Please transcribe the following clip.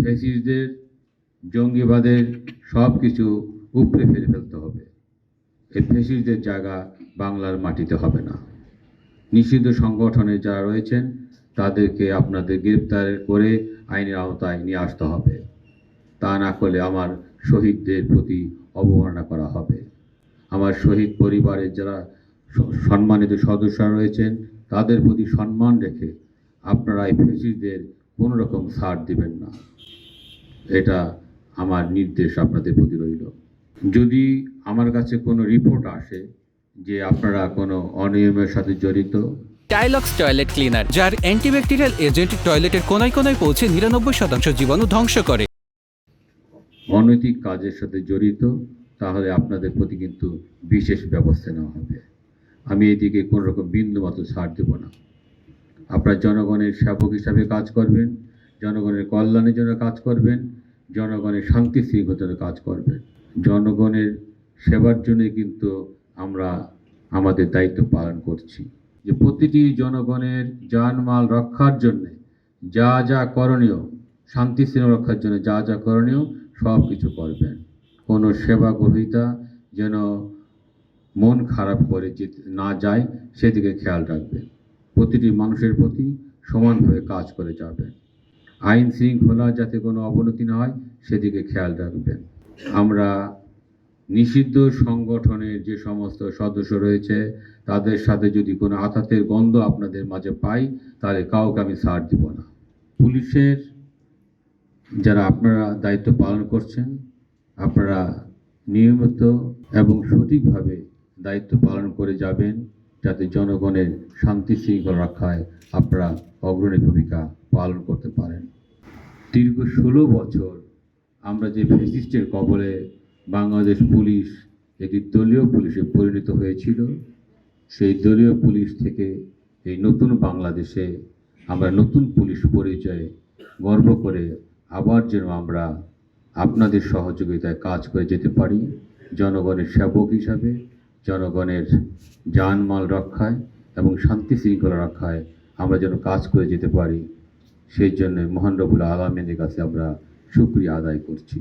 ফ্যাসিস্টদের, জঙ্গিবাদের সব কিছু উপড়ে ফেলে ফেলতে হবে। এই ফ্যাসিস্টদের জায়গা বাংলার মাটিতে হবে না। নিষিদ্ধ সংগঠনে যারা রয়েছেন তাদেরকে আপনাদের গ্রেপ্তার করে আইনের আওতায় নিয়ে আসতে হবে। তা না করলে আমার শহীদদের প্রতি অবমাননা করা হবে। আমার শহীদ পরিবারের যারা সম্মানিত সদস্যরা রয়েছেন তাদের প্রতি সম্মান রেখে আপনারা এই ফ্যাসিস্টদের কোনো রকম ছাড় দিবেন না। এটা আমার নির্দেশ আপনাদের প্রতি রইল। যদি আমার কাছে কোনো রিপোর্ট আসে যে আপনারা কোনো অনিয়মের সাথে জড়িত, টাইলক্স টয়লেট ক্লিনার, যার অ্যান্টিব্যাকটেরিয়াল এজেন্ট টয়লেটের কোনায় কোনায় পৌঁছে 99% জীবাণু ধ্বংস করে, অনৈতিক কাজের সাথে জড়িত, তাহলে আপনাদের প্রতি কিন্তু বিশেষ ব্যবস্থা নেওয়া হবে। আমি এদিকে কোনো রকম বিন্দু মাত্র ছাড় দেব না। আপনারা জনগণের সেবক হিসাবে কাজ করবেন, জনগণের কল্যাণের জন্য কাজ করবেন, জনগণের শান্তি শৃঙ্খলার জন্য কাজ করবেন। জনগণের সেবার জন্য কিন্তু আমরা আমাদের দায়িত্ব পালন করছি। যে প্রতিটি জনগণের জানমাল রক্ষার জন্য যা যা করণীয়, শান্তি শৃঙ্খলা রক্ষার জন্য যা যা করণীয় সব কিছু করবেন। কোনো সেবা গ্রহীতা যেন মন খারাপ করে যে না যায় সেদিকে খেয়াল রাখবেন। প্রতিটি মানুষের প্রতি সমানভাবে কাজ করে যাবেন। আইন শৃঙ্খলা যাতে কোনো অবনতি না হয় সেদিকে খেয়াল রাখবেন। আমরা নিষিদ্ধ সংগঠনের যে সমস্ত সদস্য রয়েছে তাদের সাথে যদি কোনো আঘাতের গন্ধ আপনাদের মাঝে পাই তাহলে কাউকে আমি ছাড় দিব না। পুলিশের যারা আপনারা দায়িত্ব পালন করছেন আপনারা নিয়মিত এবং সঠিকভাবে দায়িত্ব পালন করে যাবেন, যাতে জনগণের শান্তি শৃঙ্খলা রক্ষায় আপনারা অগ্রণী ভূমিকা পালন করতে পারেন। দীর্ঘ 16 বছর আমরা যে ফ্যাসিস্টের কবলে বাংলাদেশ পুলিশ একটি দলীয় পুলিশে পরিণত হয়েছিল, সেই দলীয় পুলিশ থেকে এই নতুন বাংলাদেশে আমরা নতুন পুলিশ পরিচয়ে গর্ব করে আবার যেন আমরা আপনাদের সহযোগিতায় কাজ করে যেতে পারি, জনগণের সেবক হিসাবে, জনগণের জানমাল রক্ষায় এবং শান্তি শৃঙ্খলা রক্ষায় আমরা যেন কাজ করে যেতে পারি, সেই জন্য মহান রব্বুল আলামিনের কাছে আমরা শুকরিয়া আদায় করছি।